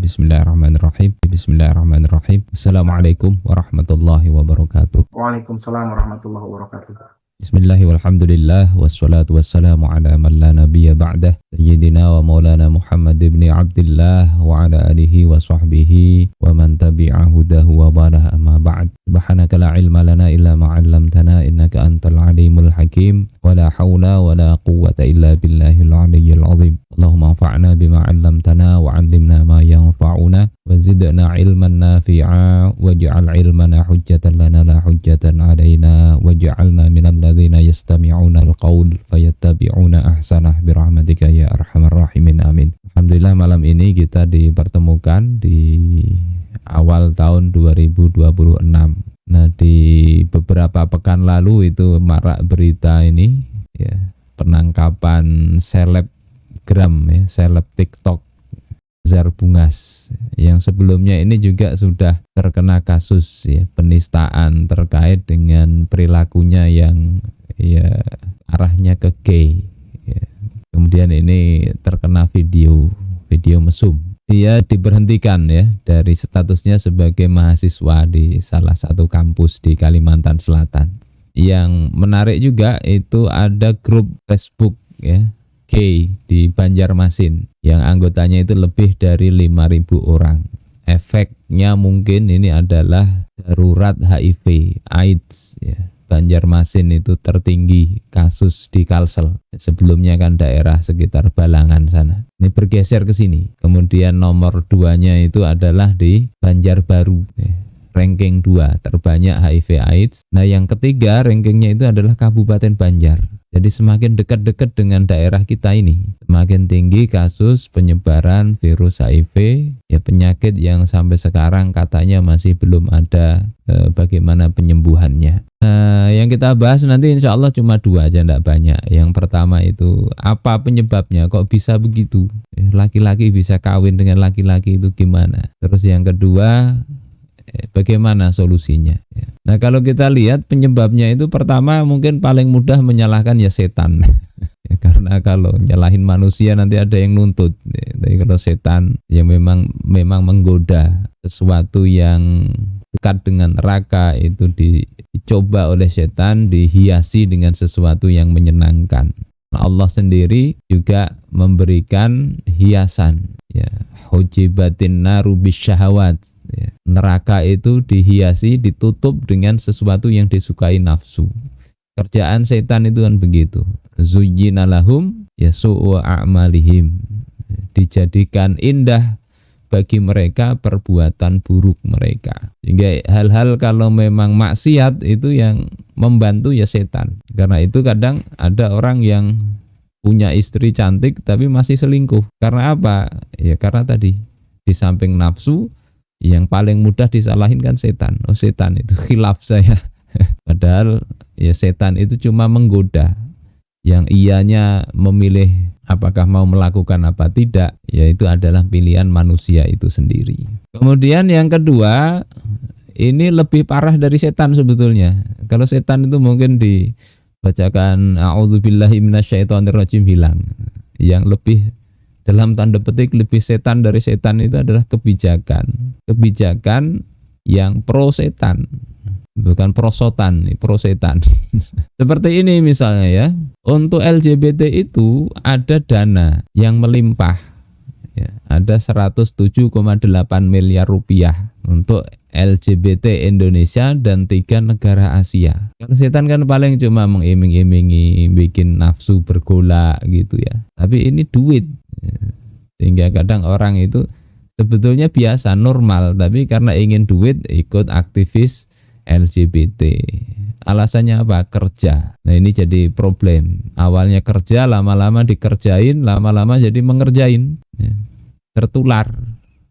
Bismillahirrahmanirrahim. Bismillahirrahmanirrahim. Assalamualaikum warahmatullahi wabarakatuh. Waalaikumsalam warahmatullahi wabarakatuh. Bismillahi walhamdulillah wassalatu wassalamu ala man la nabiyya ba'dah sayyidina wa maulana Muhammad ibn Abdullah wa ala alihi wa sahbihi wa man tabi'a hudahu wa balah amma ba'd. Subhanaka la ilma lana illa ma 'allamtana innaka antal alimul hakim wa la haula wa la quwwata illa billahil aliyyil azim. Allahumma anfa'na bima 'allamtana wa 'allimna ma yanfa'una wa zidna ilman nafi'a waj'al ilmana hujjatan lana la hujjatan 'alaina waj'alna minal ladzina yastami'una al-qaul fayattabi'una ahsanah birahmatika ya arhamar rahimin amin. Alhamdulillah malam ini kita dipertemukan di awal tahun 2026. Nah, di beberapa pekan lalu itu marak berita ini ya, penangkapan selebgram ya, seleb TikTok Zar Bungas yang sebelumnya ini juga sudah terkena kasus ya, penistaan terkait dengan perilakunya yang ya arahnya ke gay ya. Kemudian ini terkena video mesum. Dia diberhentikan ya dari statusnya sebagai mahasiswa di salah satu kampus di Kalimantan Selatan. Yang menarik juga itu ada grup Facebook ya gay di Banjarmasin yang anggotanya itu lebih dari 5.000 orang. Efeknya mungkin ini adalah darurat HIV, AIDS ya. Banjarmasin itu tertinggi kasus di Kalsel. Sebelumnya kan daerah sekitar Balangan sana. Ini bergeser ke sini. Kemudian nomor 2-nya itu adalah di Banjarbaru. Ranking 2 terbanyak HIV AIDS. Nah, yang ketiga rankingnya itu adalah Kabupaten Banjar. Jadi semakin dekat-dekat dengan daerah kita ini, semakin tinggi kasus penyebaran virus HIV, ya penyakit yang sampai sekarang katanya masih belum ada bagaimana penyembuhannya. Yang kita bahas nanti insya Allah cuma 2 aja, enggak banyak. Yang pertama itu apa penyebabnya, kok bisa begitu? Laki-laki bisa kawin dengan laki-laki itu gimana? Terus yang kedua, bagaimana solusinya? Nah, kalau kita lihat penyebabnya itu pertama mungkin paling mudah menyalahkan ya setan. Ya, karena kalau nyalahin manusia nanti ada yang nuntut. Tapi kalau setan ya memang menggoda, sesuatu yang dekat dengan neraka itu dicoba oleh setan, dihiasi dengan sesuatu yang menyenangkan. Nah, Allah sendiri juga memberikan hiasan ya, hujibatin naru bisyahawat. Ya, neraka itu dihiasi, ditutup dengan sesuatu yang disukai nafsu. Kerjaan setan itu kan begitu. Zuyyina lahum yasu'u a'malihim. Dijadikan indah bagi mereka perbuatan buruk mereka. Sehingga hal-hal kalau memang maksiat itu yang membantu ya setan. Karena itu kadang ada orang yang punya istri cantik tapi masih selingkuh. Karena apa? Ya karena tadi di samping nafsu yang paling mudah disalahin kan setan. Oh, setan itu khilaf saya. Padahal ya setan itu cuma menggoda. Yang ianya memilih apakah mau melakukan apa tidak, yaitu adalah pilihan manusia itu sendiri. Kemudian yang kedua, ini lebih parah dari setan sebetulnya. Kalau setan itu mungkin dibacakan a'udzubillahi minasyaitonirrajim hilang. Yang lebih dalam tanda petik lebih setan dari setan itu adalah kebijakan yang pro setan, bukan prosotan, pro setan. Seperti ini misalnya ya, untuk LGBT itu ada dana yang melimpah ya, ada 107,8 miliar rupiah untuk LGBT Indonesia dan 3 negara Asia. Kalau setan kan paling cuma mengiming-imingi, bikin nafsu bergolak gitu ya. Tapi ini duit. Sehingga kadang orang itu sebetulnya biasa, normal, tapi karena ingin duit ikut aktivis LGBT. Alasannya apa? Kerja. Nah, ini jadi problem. Awalnya kerja, lama-lama dikerjain, lama-lama jadi mengerjain. Tertular.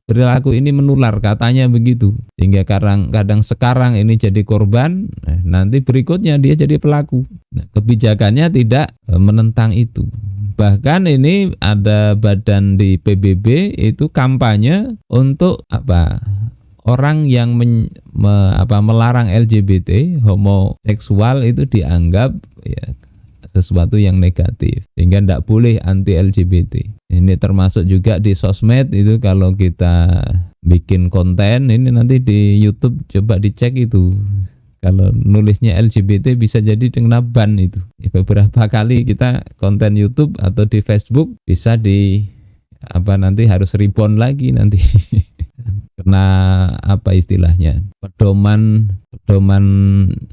Perilaku ini menular, katanya begitu. Sehingga kadang sekarang ini jadi korban, nanti berikutnya dia jadi pelaku. Nah, kebijakannya tidak menentang itu. Bahkan ini ada badan di PBB itu kampanye untuk apa? Orang yang melarang LGBT, homoseksual itu dianggap ya sesuatu yang negatif, sehingga tidak boleh anti LGBT. Ini termasuk juga di sosmed itu, kalau kita bikin konten ini nanti di YouTube coba dicek itu, kalau nulisnya LGBT bisa jadi kena ban itu. Beberapa kali kita konten YouTube atau di Facebook bisa nanti harus reborn lagi nanti. Kena istilahnya, pedoman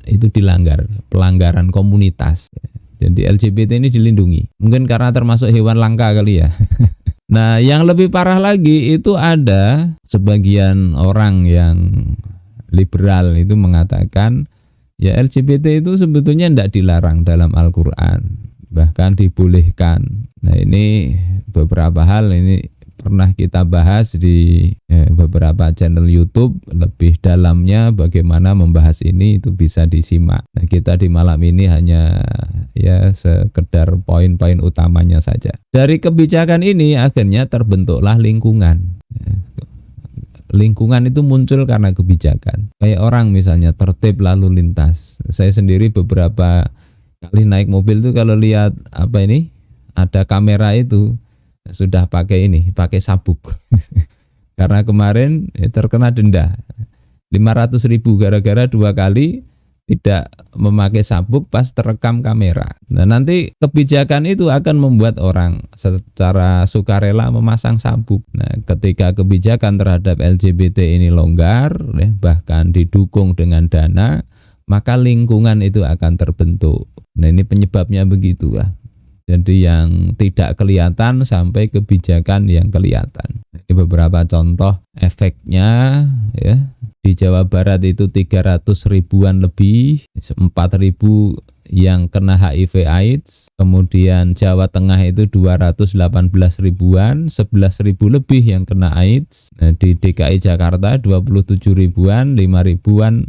itu dilanggar, pelanggaran komunitas. Jadi LGBT ini dilindungi, mungkin karena termasuk hewan langka kali ya. Nah, yang lebih parah lagi itu ada sebagian orang yang liberal itu mengatakan ya LGBT itu sebetulnya tidak dilarang dalam Al-Quran, bahkan dibolehkan. Nah, ini beberapa hal ini pernah kita bahas di beberapa channel YouTube. Lebih dalamnya bagaimana membahas ini itu bisa disimak. Nah, kita di malam ini hanya sekedar poin-poin utamanya saja. Dari kebijakan ini akhirnya terbentuklah lingkungan. Lingkungan itu muncul karena kebijakan. Kayak orang misalnya tertib lalu lintas. Saya sendiri beberapa kali naik mobil itu kalau lihat ada kamera itu sudah pakai sabuk. Karena kemarin terkena denda 500.000 gara-gara 2 kali tidak memakai sabuk pas terekam kamera. Nah, nanti kebijakan itu akan membuat orang secara sukarela memasang sabuk. Nah, ketika kebijakan terhadap LGBT ini longgar, bahkan didukung dengan dana, maka lingkungan itu akan terbentuk. Nah, ini penyebabnya begitu lah. Jadi yang tidak kelihatan sampai kebijakan yang kelihatan. Ini beberapa contoh efeknya ya. Di Jawa Barat itu 300 ribuan lebih, 4.000 yang kena HIV AIDS. Kemudian Jawa Tengah itu 218 ribuan, 11.000 lebih yang kena AIDS. Nah, di DKI Jakarta 27 ribuan, 5 ribuan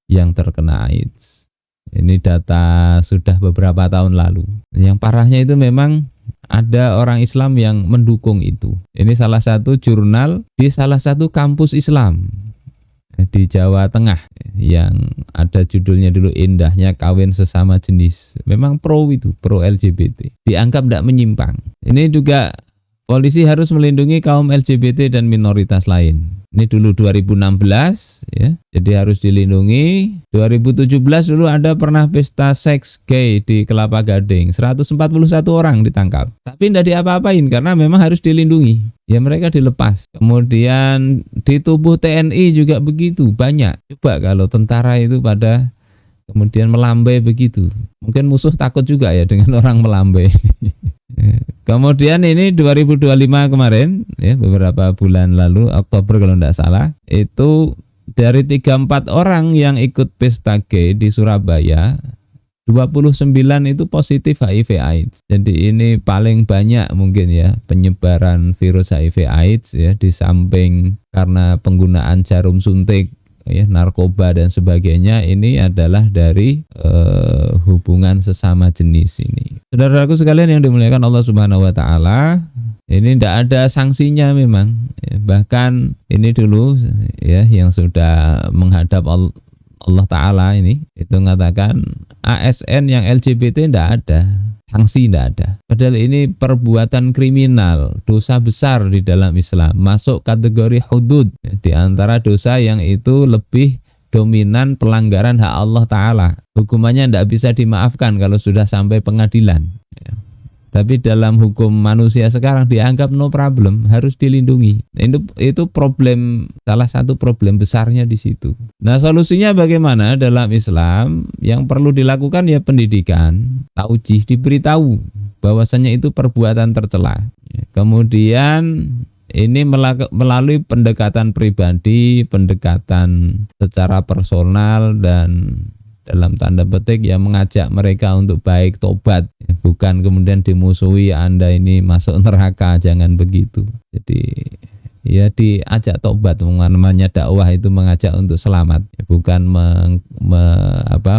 yang terkena AIDS. Ini data sudah beberapa tahun lalu. Yang parahnya itu memang ada orang Islam yang mendukung itu. Ini salah satu jurnal di salah satu kampus Islam di Jawa Tengah yang ada judulnya dulu Indahnya Kawin Sesama Jenis. Memang pro LGBT. Dianggap tidak menyimpang. Ini juga polisi harus melindungi kaum LGBT dan minoritas lain. Ini dulu 2016 ya. Jadi harus dilindungi. 2017 dulu ada pernah pesta seks gay di Kelapa Gading. 141 orang ditangkap. Tapi tidak diapa-apain karena memang harus dilindungi. Ya mereka dilepas. Kemudian di tubuh TNI juga begitu banyak. Coba kalau tentara itu pada kemudian melambai begitu. Mungkin musuh takut juga ya dengan orang melambai. Kemudian ini 2025 kemarin ya, beberapa bulan lalu Oktober kalau tidak salah, itu dari 34 orang yang ikut pesta gay di Surabaya, 29 itu positif HIV AIDS. Jadi ini paling banyak mungkin ya penyebaran virus HIV AIDS ya, di samping karena penggunaan jarum suntik ya, narkoba dan sebagainya, ini adalah dari hubungan sesama jenis ini. Saudaraku sekalian yang dimuliakan Allah Subhanahu wa taala, ini tidak ada sanksinya memang. Bahkan ini dulu ya yang sudah menghadap Allah taala ini itu mengatakan ASN yang LGBT tidak ada. Sanksi tidak ada. Padahal ini perbuatan kriminal, dosa besar di dalam Islam, masuk kategori hudud, di antara dosa yang itu lebih dominan pelanggaran hak Allah Ta'ala. Hukumannya tidak bisa dimaafkan kalau sudah sampai pengadilan. Tapi dalam hukum manusia sekarang dianggap no problem, harus dilindungi. Itu problem, salah satu problem besarnya di situ. Nah, solusinya bagaimana dalam Islam? Yang perlu dilakukan ya pendidikan, taujih, diberitahu bahwasanya itu perbuatan tercela. Kemudian ini melalui pendekatan pribadi, pendekatan secara personal, dan dalam tanda petik ya mengajak mereka untuk baik, tobat, bukan kemudian dimusuhi, Anda ini masuk neraka, jangan begitu. Jadi ya diajak tobat. Namanya dakwah itu mengajak untuk selamat, bukan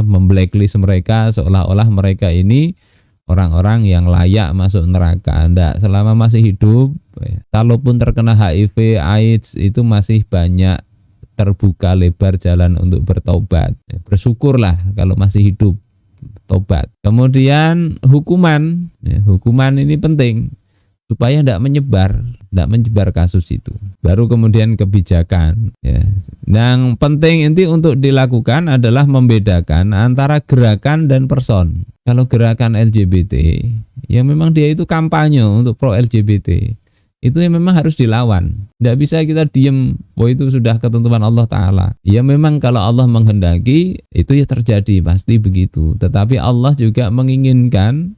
memblacklist mereka seolah-olah mereka ini orang-orang yang layak masuk neraka. Enggak, selama masih hidup, kalaupun terkena HIV AIDS itu masih banyak terbuka lebar jalan untuk bertobat. Bersyukurlah kalau masih hidup tobat. Kemudian hukuman, ya, hukuman ini penting supaya tidak menyebar kasus itu. Baru kemudian kebijakan. Ya. Yang penting inti untuk dilakukan adalah membedakan antara gerakan dan person. Kalau gerakan LGBT, ya memang dia itu kampanye untuk pro LGBT. Itu yang memang harus dilawan. Tidak bisa kita diem, itu sudah ketentuan Allah Ta'ala. Ya memang kalau Allah menghendaki, itu ya terjadi, pasti begitu. Tetapi Allah juga menginginkan,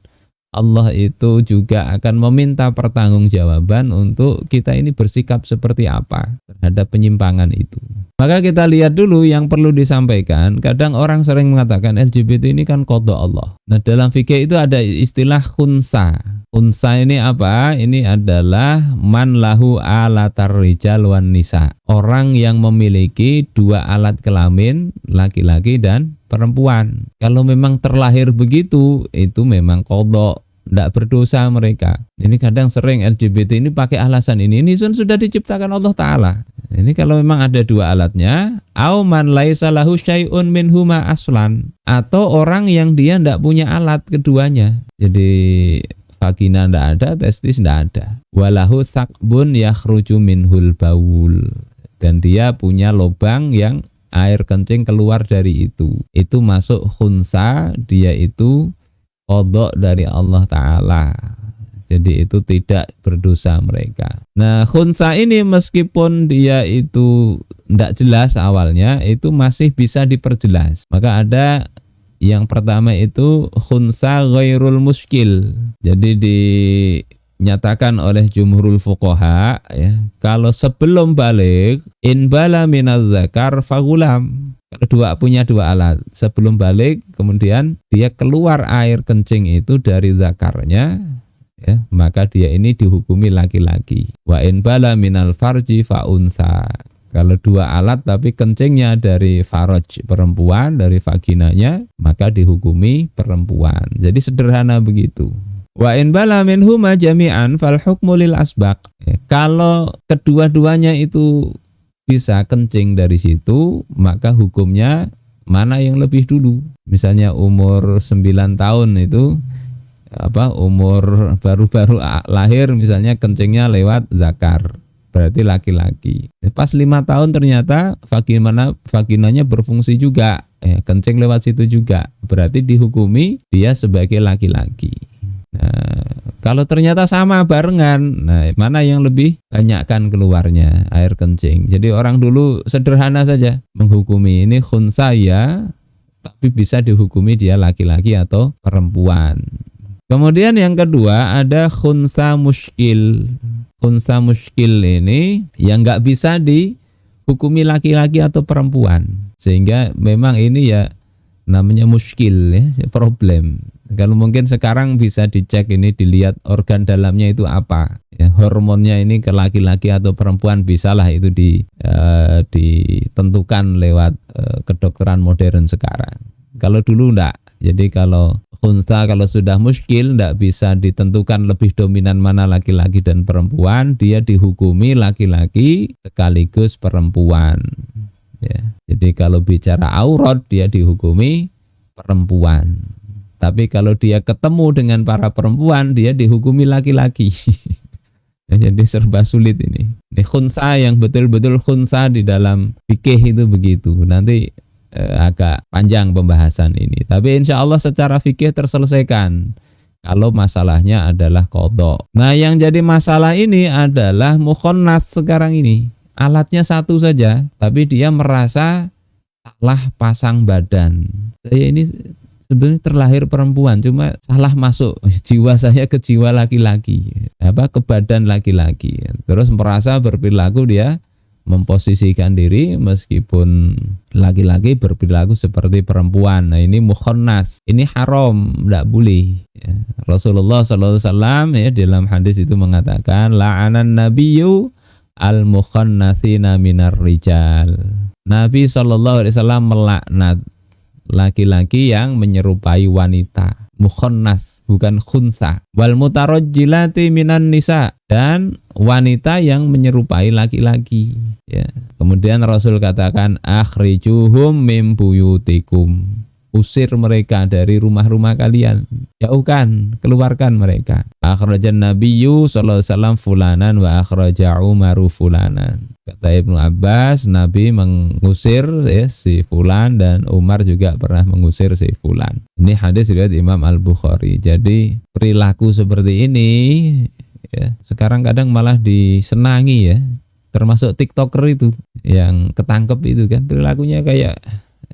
Allah itu juga akan meminta pertanggungjawaban untuk kita ini bersikap seperti apa terhadap penyimpangan itu. Maka kita lihat dulu yang perlu disampaikan. Kadang orang sering mengatakan LGBT ini kan qada Allah. Nah dalam fikih itu ada istilah khunsa. Khunsa ini apa? Ini adalah man lahu alatar rijal wan nisa. Orang yang memiliki dua alat kelamin, laki-laki dan perempuan. Kalau memang terlahir begitu, itu memang qada, tidak berdosa mereka. Ini kadang sering LGBT ini pakai alasan ini sudah diciptakan Allah Ta'ala. Ini kalau memang ada dua alatnya, au man laisa lahu syai'un minhuma aslan, atau orang yang dia tidak punya alat keduanya. Jadi vagina tidak ada, testis tidak ada. Walahu thaqbun yakhruju minhul baul, dan dia punya lubang yang air kencing keluar dari itu. Itu masuk khunsa, dia itu qada dari Allah Ta'ala. Jadi itu tidak berdosa mereka. Nah khunsa ini meskipun dia itu tidak jelas awalnya, itu masih bisa diperjelas. Maka ada yang pertama itu khunsa ghairul muskil. Jadi dinyatakan oleh jumhurul fuqaha, ya, kalau sebelum balik in bala minaz zakar fagulam. Kalau punya dua alat, sebelum balik kemudian dia keluar air kencing itu dari zakarnya, ya, maka dia ini dihukumi laki-laki. Wa in bala minal farji fa unsa. Kalau dua alat tapi kencingnya dari faraj perempuan, dari vaginanya, maka dihukumi perempuan. Jadi sederhana begitu. Wa in bala minhuma jami'an fal hukmu lil asbaq. Ya, kalau kedua-duanya itu bisa kencing dari situ, maka hukumnya mana yang lebih dulu. Misalnya umur 9 tahun itu umur baru-baru lahir, misalnya kencingnya lewat zakar, berarti laki-laki. Pas 5 tahun ternyata vaginanya berfungsi juga, kencing lewat situ juga, berarti dihukumi dia sebagai laki-laki. Nah, kalau ternyata sama barengan, nah mana yang lebih banyakkan keluarnya air kencing. Jadi orang dulu sederhana saja menghukumi ini khunsa ya, tapi bisa dihukumi dia laki-laki atau perempuan. Kemudian yang kedua ada khunsa muskil. Khunsa muskil ini yang nggak bisa dihukumi laki-laki atau perempuan, sehingga memang ini ya namanya muskil, ya, problem. Kalau mungkin sekarang bisa dicek ini, dilihat organ dalamnya itu apa, ya, hormonnya ini ke laki-laki atau perempuan, bisalah itu ditentukan lewat kedokteran modern sekarang. Kalau dulu enggak. Jadi kalau khunsa, kalau sudah muskil, enggak bisa ditentukan lebih dominan mana laki-laki dan perempuan, dia dihukumi laki-laki sekaligus perempuan. Ya. Jadi kalau bicara aurat dia dihukumi perempuan. Tapi kalau dia ketemu dengan para perempuan, dia dihukumi laki-laki. Ya, jadi serba sulit ini. Ini khunsa yang betul-betul khunsa di dalam fikih itu begitu. Nanti agak panjang pembahasan ini. Tapi insya Allah secara fikih terselesaikan kalau masalahnya adalah qada. Nah yang jadi masalah ini adalah mukhonnas sekarang ini. Alatnya satu saja, tapi dia merasa salah pasang badan. Saya ini sebenarnya terlahir perempuan, cuma salah masuk jiwa saya ke jiwa laki-laki, ke badan laki-laki. Terus merasa berperilaku dia memposisikan diri meskipun laki-laki berperilaku seperti perempuan. Nah ini mukhonnas, ini haram, tidak boleh. Ya. Rasulullah SAW ya dalam hadis itu mengatakan la'anan nabiyyu al-mukhannasina minar rijal. Nabi SAW melaknat laki-laki yang menyerupai wanita, mukhonnas bukan khunsa. Wal mutarajjilati minan nisa, dan wanita yang menyerupai laki-laki. Ya. Kemudian Rasul katakan akhrijuhum min buyutikum. usir mereka dari rumah-rumah kalian, jauhkan, keluarkan mereka. Akhrajan Nabiyyu sallallahu alaihi wasallam fulanan wa akhraja Umaru fulanan. Kata Ibnu Abbas, Nabi mengusir si fulan dan Umar juga pernah mengusir si fulan. Ini hadis riwayat Imam Al-Bukhari. Jadi perilaku seperti ini ya, sekarang kadang malah disenangi ya. Termasuk TikToker itu yang ketangkep itu kan perilakunya kayak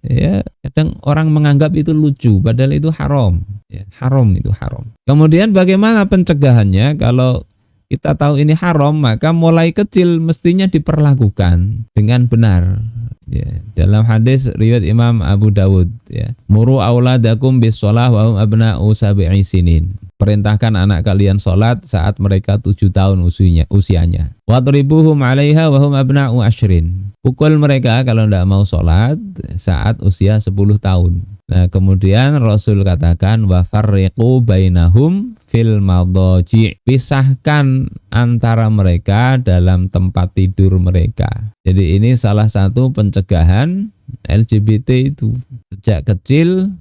ya kadang orang menganggap itu lucu padahal itu haram ya, haram itu haram. Kemudian bagaimana pencegahannya? Kalau kita tahu ini haram, maka mulai kecil mestinya diperlakukan dengan benar ya. Dalam hadis riwayat Imam Abu Dawud ya, muru auladakum bis shalah wa hum abna'u sab'i sinin. Perintahkan anak kalian sholat saat mereka 7 tahun usianya. Wadribuhum 'alaiha wa hum abna'u 'ashrin. Pukul mereka kalau tidak mau sholat saat usia 10 tahun. Nah, kemudian Rasul katakan wa farriqu bainahum fil madaji'. Pisahkan antara mereka dalam tempat tidur mereka. Jadi ini salah satu pencegahan LGBT itu. Sejak kecil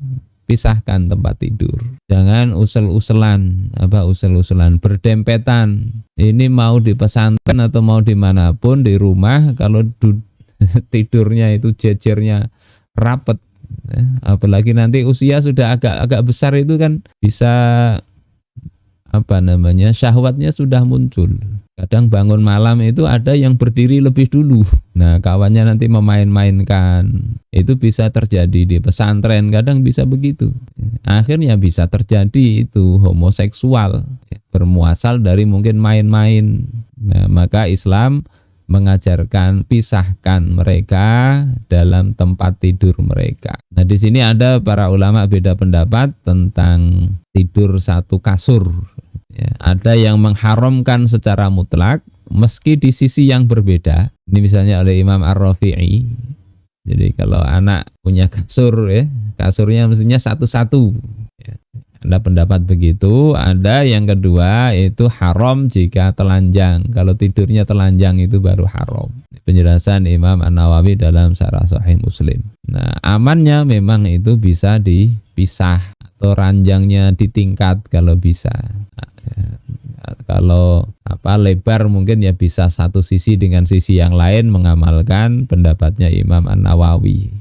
pisahkan tempat tidur. Jangan usel-uselan, berdempetan. Ini mau di pesantren atau mau dimanapun di rumah, kalau tidurnya itu jejernya rapet, apalagi nanti usia sudah agak besar itu kan bisa syahwatnya sudah muncul. Kadang bangun malam itu ada yang berdiri lebih dulu. Nah, kawannya nanti memain-mainkan. Itu bisa terjadi di pesantren, kadang bisa begitu. Akhirnya bisa terjadi itu homoseksual, bermuasal dari mungkin main-main. Nah, maka Islam mengajarkan pisahkan mereka dalam tempat tidur mereka. Nah, di sini ada para ulama beda pendapat tentang tidur satu kasur. Ya, ada yang mengharamkan secara mutlak meski di sisi yang berbeda. Ini misalnya oleh Imam Ar-Rafi'i. Jadi kalau anak punya kasur ya, kasurnya mestinya satu-satu. Ya, ada pendapat begitu. Ada yang kedua itu haram jika telanjang. Kalau tidurnya telanjang itu baru haram. Penjelasan Imam An-Nawawi dalam Syarah Sahih Muslim. Nah, amannya memang itu bisa dipisah atau ranjangnya ditingkat kalau bisa. Kalau lebar mungkin ya bisa satu sisi dengan sisi yang lain, mengamalkan pendapatnya Imam An-Nawawi.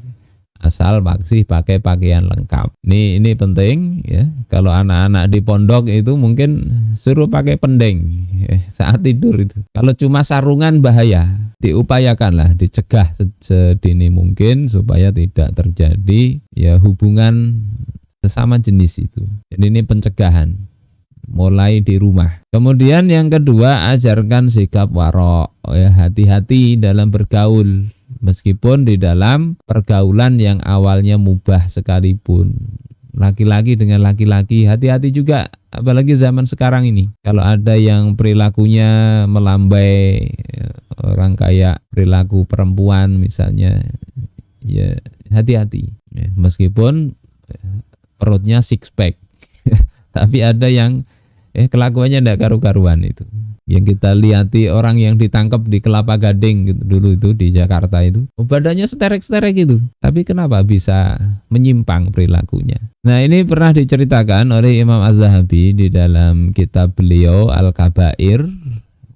Asal masih pakai pakaian lengkap. Ini penting ya. Kalau anak-anak di pondok itu mungkin suruh pakai pendeng saat tidur itu. Kalau cuma sarungan bahaya. Diupayakanlah dicegah sedini mungkin supaya tidak terjadi ya hubungan sesama jenis itu. Jadi ini pencegahan mulai di rumah. Kemudian yang kedua, ajarkan sikap waro, ya, hati-hati dalam bergaul meskipun di dalam pergaulan yang awalnya mubah sekalipun. Laki-laki dengan laki-laki hati-hati juga, apalagi zaman sekarang ini. Kalau ada yang perilakunya melambai, orang kayak perilaku perempuan misalnya, ya hati-hati. Ya, meskipun perutnya six pack, tapi ada yang kelakuannya tidak karu-karuan itu. Yang kita lihati orang yang ditangkap di Kelapa Gading gitu, dulu itu di Jakarta itu, badannya seterek-seterek itu, tapi kenapa bisa menyimpang perilakunya? Nah, ini pernah diceritakan oleh Imam Az-Zahabi di dalam kitab beliau Al-Kabair.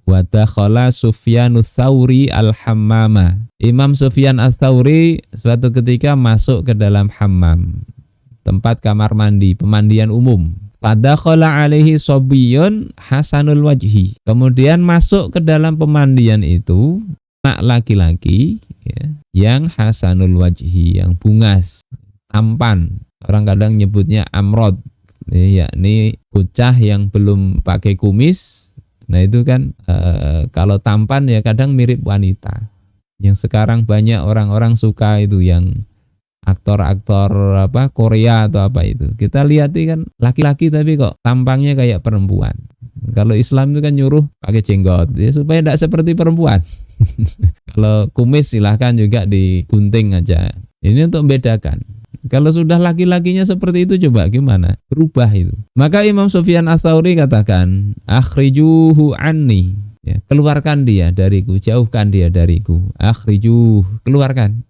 Wa dakhala Sufyanus Tsauri al-hammama. Imam Sufyan Ats-Tsauri suatu ketika masuk ke dalam hammam, tempat kamar mandi, pemandian umum. Fadakhala alaihi sobiyyun hasanul wajhi. Kemudian masuk ke dalam pemandian itu anak laki-laki ya, yang hasanul wajhi, yang bungas, tampan. Orang kadang nyebutnya amrod, yakni bocah yang belum pakai kumis. Nah itu kan kalau tampan ya kadang mirip wanita. Yang sekarang banyak orang-orang suka itu yang aktor-aktor Korea atau apa itu. Kita lihat kan laki-laki tapi kok tampangnya kayak perempuan. Kalau Islam itu kan nyuruh pakai jenggot ya, supaya tidak seperti perempuan. Kalau kumis silahkan juga digunting aja. Ini untuk membedakan. Kalau sudah laki-lakinya seperti itu coba gimana? Berubah itu. Maka Imam Sufyan Ats-Tsauri katakan, akhrijuhu anni. Ya, keluarkan dia dariku, jauhkan dia dariku. Akhrijuh, keluarkan.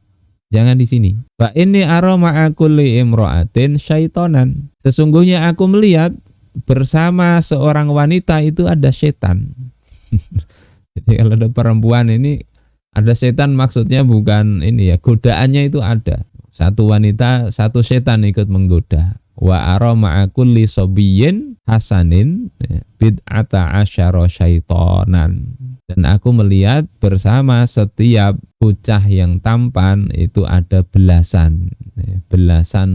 Jangan di sini. Fa inni ara ma'a kulli imra'atin syaitonan. Sesungguhnya aku melihat bersama seorang wanita itu ada setan. Jadi kalau ada perempuan ini ada setan, maksudnya bukan ini ya, godaannya itu ada. Satu wanita, satu setan ikut menggoda. Wa ara ma'a kulli sabiyyin hasanin bid'ata asyara syaitonan. Dan aku melihat bersama setiap bocah yang tampan itu ada belasan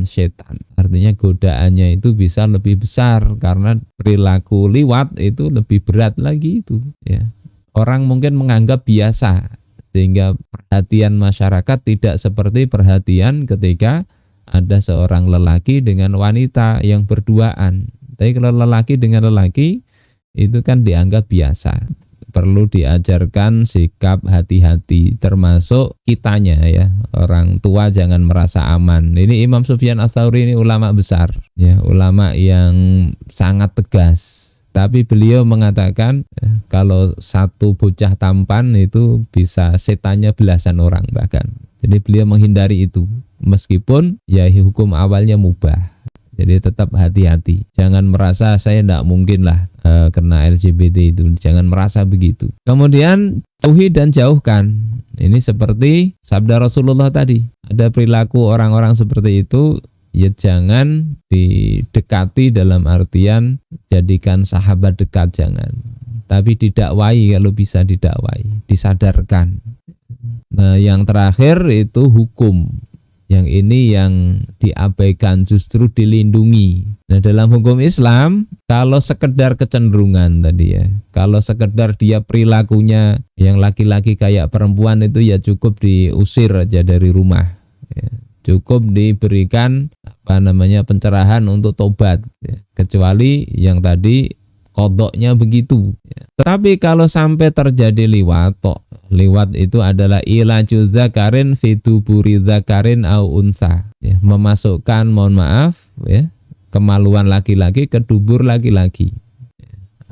setan. Artinya godaannya itu bisa lebih besar karena perilaku liwat itu lebih berat lagi itu. Ya. Orang mungkin menganggap biasa sehingga perhatian masyarakat tidak seperti perhatian ketika ada seorang lelaki dengan wanita yang berduaan. Tapi kalau lelaki dengan lelaki itu kan dianggap biasa. Perlu diajarkan sikap hati-hati, termasuk kitanya ya, orang tua jangan merasa aman. Ini Imam Sufyan Ats-Tsauri ini ulama besar ya, ulama yang sangat tegas, tapi beliau mengatakan kalau satu bocah tampan itu bisa setannya belasan orang bahkan. Jadi beliau menghindari itu meskipun ya hukum awalnya mubah. Jadi tetap hati-hati, jangan merasa saya tidak mungkin lah kena LGBT itu, jangan merasa begitu. Kemudian tauhid dan jauhkan. Ini seperti sabda Rasulullah tadi, ada perilaku orang-orang seperti itu ya jangan didekati, dalam artian jadikan sahabat dekat, jangan. Tapi didakwai kalau bisa didakwai, disadarkan. Nah yang terakhir itu hukum. Yang ini yang diabaikan, justru dilindungi. Nah dalam hukum Islam, kalau sekedar kecenderungan tadi ya, kalau sekedar dia perilakunya yang laki-laki kayak perempuan itu ya cukup diusir aja dari rumah. Ya. Cukup diberikan pencerahan untuk tobat. Ya. Kecuali yang tadi kodoknya begitu. Ya. Tetapi kalau sampai terjadi liwat itu adalah ilaju zakarin fi duburi zakarin au unsa, ya, memasukkan ya, kemaluan laki-laki ke dubur laki-laki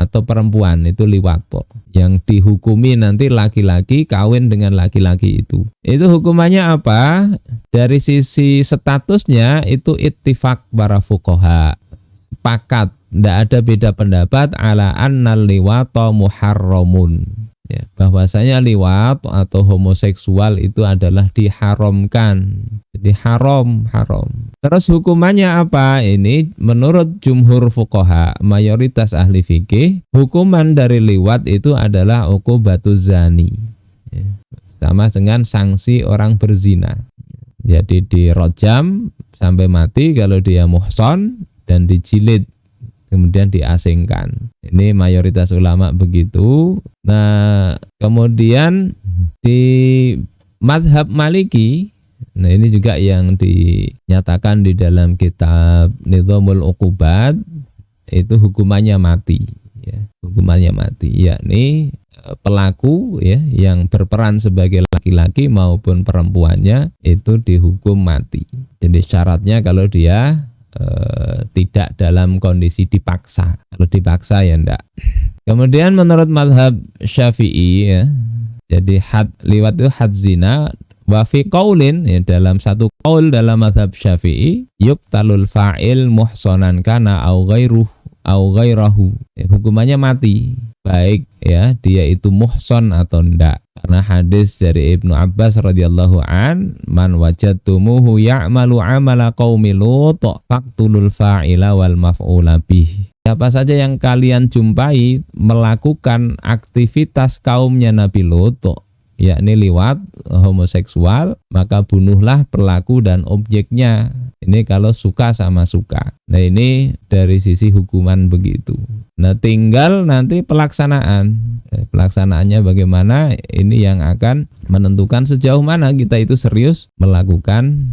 atau perempuan, itu liwat. Yang dihukumi nanti laki-laki kawin dengan laki-laki itu hukumannya apa? Dari sisi statusnya itu ittifaq para fuqaha, sepakat, tidak ada beda pendapat ala annal liwata muharramun. Ya, bahwasanya liwat atau homoseksual itu adalah diharamkan. Jadi haram. Terus hukumannya apa? Ini menurut jumhur fuqaha, mayoritas ahli fikih, hukuman dari liwat itu adalah uqubatuz zani. Ya, sama dengan sanksi orang berzina. Jadi dirojam sampai mati kalau dia muhson dan dijilid, kemudian diasingkan. Ini mayoritas ulama begitu. Nah, kemudian di madhab Maliki, nah ini juga yang dinyatakan di dalam kitab Nizamul Uqubat, itu hukumannya mati. Ya, hukumannya mati, yakni pelaku ya yang berperan sebagai laki-laki maupun perempuannya itu dihukum mati. Jadi syaratnya kalau dia tidak dalam kondisi dipaksa. Kalau dipaksa ya enggak. Kemudian menurut mazhab Syafi'i ya, jadi had liwat itu had zina, wa fi qaulin ya, dalam satu qaul dalam mazhab Syafi'i, yuqtalul fa'il muhsanan kana au ghairahu. Ya, hukumannya mati, baik ya dia itu muhson atau enggak. Karena hadis dari Ibnu Abbas radhiyallahu an, man wajadtumuhu ya'malu 'amala qaumi Lut faqtulul fa'ila wal maf'ula bih. Siapa saja yang kalian jumpai melakukan aktivitas kaumnya Nabi Lut, yakni liwat, homoseksual, maka bunuhlah pelaku dan objeknya. Ini kalau suka sama suka. Nah ini dari sisi hukuman begitu. Nah tinggal nanti pelaksanaan. Pelaksanaannya bagaimana, ini yang akan menentukan sejauh mana kita itu serius melakukan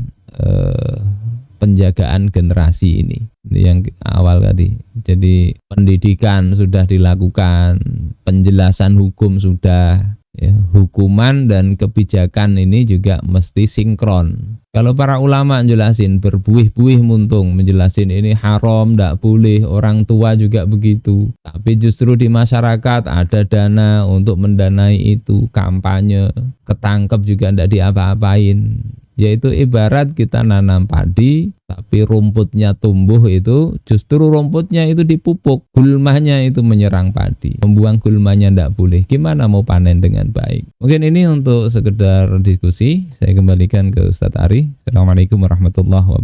penjagaan generasi ini. Ini yang awal tadi. Jadi pendidikan sudah dilakukan, penjelasan hukum sudah. Ya, hukuman dan kebijakan ini juga mesti sinkron. Kalau para ulama jelasin berbuih-buih muntung menjelasin ini haram, tidak boleh, orang tua juga begitu. Tapi justru di masyarakat ada dana untuk mendanai itu, kampanye, ketangkep juga tidak diapa-apain. Yaitu ibarat kita nanam padi, tapi rumputnya tumbuh itu justru rumputnya itu dipupuk, gulmanya itu menyerang padi. Membuang gulmanya tidak boleh. Gimana mau panen dengan baik? Mungkin ini untuk sekedar diskusi. Saya kembalikan ke Ustadz Ari. Assalamualaikum warahmatullahi wabarakatuh.